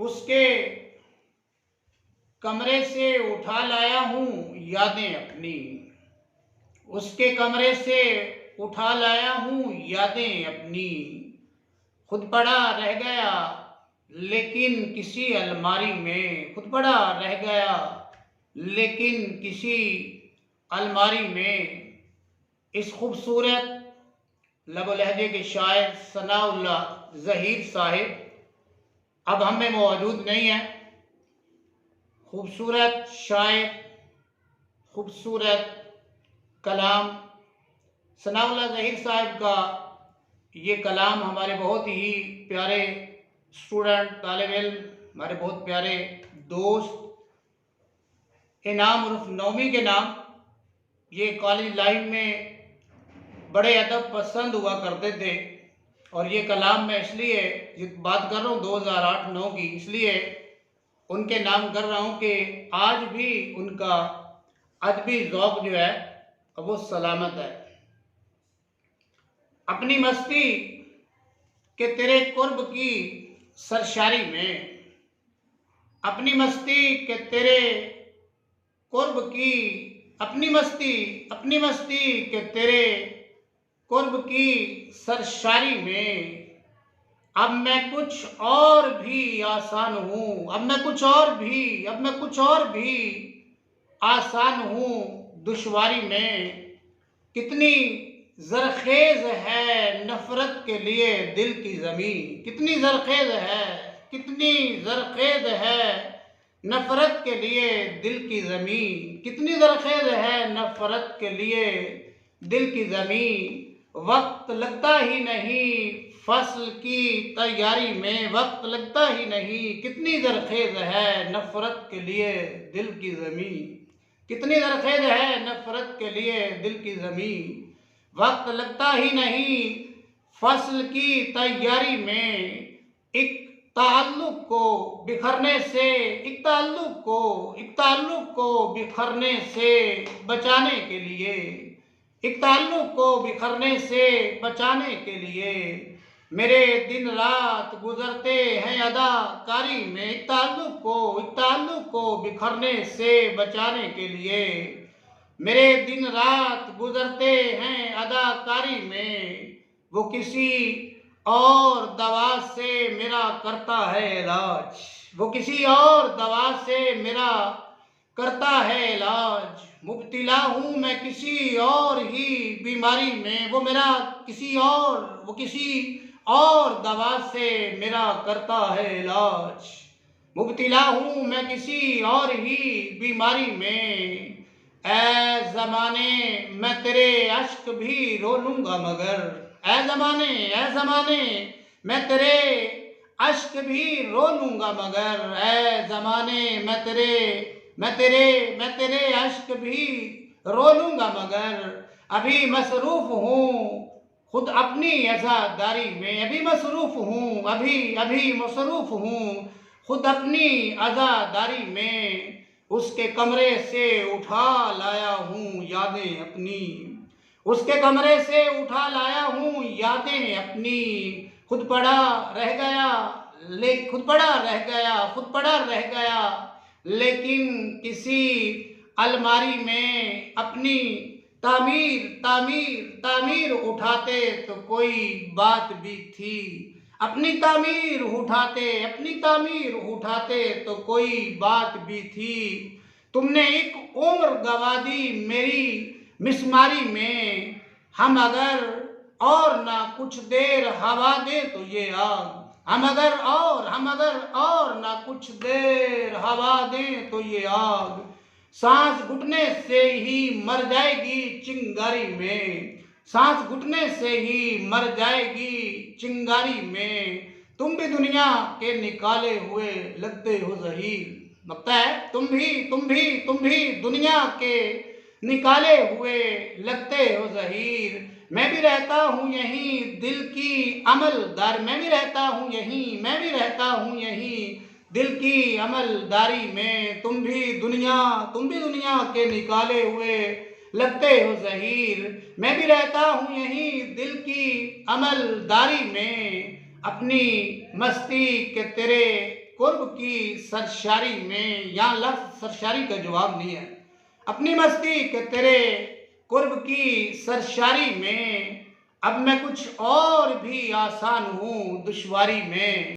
उसके कमरे से उठा लाया हूँ यादें अपनी। उसके कमरे से उठा लाया हूँ यादें अपनी। खुद पड़ा रह गया लेकिन किसी अलमारी में। खुद पड़ा रह गया लेकिन किसी अलमारी में। इस खूबसूरत लबो लहजे के शायर सनाउल्लाह ज़हीर साहिब अब हम में मौजूद नहीं है। खूबसूरत शायर, खूबसूरत कलाम सनाउल्लाह ज़हीर साहिब का ये कलाम हमारे बहुत ही प्यारे स्टूडेंट, तालिब इल्म, हमारे बहुत प्यारे दोस्त इनाम उर्फ नौमी के नाम ये कॉलेज लाइफ में बड़े अदब पसंद हुआ करते थे। और ये कलाम मैं इसलिए बात कर रहा हूँ 2008-9 की, इसलिए उनके नाम कर रहा हूँ कि आज भी उनका अदबी ज़ौक़ जो है वो सलामत है। अपनी मस्ती के तेरे कुर्ब की सरशारी में। अपनी मस्ती के तेरे कुर्ब की अपनी मस्ती के तेरे कुर्ब की सरशारी में। अब मैं कुछ और भी आसान हूँ। अब मैं कुछ और भी आसान हूँ दुश्वारी में। कितनी ज़रख़ेज़ है नफ़रत के लिए दिल की ज़मीं। कितनी ज़रख़ेज़ है नफ़रत के लिए दिल की ज़मीं। कितनी ज़रख़ेज़ है नफ़रत के लिए दिल की ज़मीं। वक्त लगता ही नहीं फ़स्ल की तैयारी में। वक्त लगता ही नहीं। कितनी ज़रख़ेज़ है नफ़रत के लिए दिल की ज़मीं। कितनी ज़रख़ेज़ है नफ़रत के लिए दिल की ज़मीं। वक्त लगता ही नहीं फ़स्ल की तैयारी में। एक ताल्लुक़ को बिखरने से बचाने के लिए। एक ताल्लुक़ को बिखरने से बचाने के लिए मेरे दिन रात गुज़रते हैं अदाकारी में। एक ताल्लुक़ को बिखरने से बचाने के लिए मेरे दिन रात गुज़रते हैं अदाकारी में। वो किसी और दवा से मेरा करता है इलाज। वो किसी और दवा से मेरा करता है इलाज। मुब्तिला हूँ मैं किसी और ही बीमारी में। वो किसी और दवा से मेरा करता है इलाज। मुब्तिला हूँ मैं किसी और ही बीमारी में। ऐ ज़माने मैं तेरे अश्क भी रो लूँगा मगर। ऐ ज़माने मैं तेरे अश्क भी रो लूँगा मगर। ऐ ज़माने मैं तेरे अश्क भी रो लूँगा मगर। अभी मसरूफ़ हूँ खुद अपनी अज़ादारी में। अभी मसरूफ़ हूँ खुद अपनी अज़ादारी में। उसके कमरे से उठा लाया हूँ यादें अपनी। उसके कमरे से उठा लाया हूँ यादें अपनी। खुद पड़ा रह गया लेकिन किसी अलमारी में। अपनी तामीर उठाते तो कोई बात भी थी। अपनी तामीर उठाते तो कोई बात भी थी। तुमने एक उम्र गवा दी मेरी मिसमारी में। हम अगर और ना कुछ देर हवा दे तो ये आग। हम अगर और ना कुछ देर हवा दें तो ये आग। सांस घुटने से ही मर जाएगी चिंगारी में। सांस घुटने से ही मर जाएगी चिंगारी में। तुम भी दुनिया के निकाले हुए लगते हो ज़हीर। लगता है तुम भी दुनिया के निकाले हुए लगते हो ज़हीर। मैं भी रहता हूँ यहीं दिल की अमलदार। मैं भी रहता हूँ यहीं दिल की अमलदारी में। तुम भी दुनिया के निकाले हुए लगते हो ज़हीर। मैं भी रहता हूँ यहीं दिल की अमलदारी में। अपनी मस्ती के तेरे कुर्ब की सरशारी में, यहाँ लफ्ज़ सरशारी का जवाब नहीं है, अपनी मस्ती के तेरे कुर्ब की सरशारी में, अब मैं कुछ और भी आसान हूँ दुश्वारी में।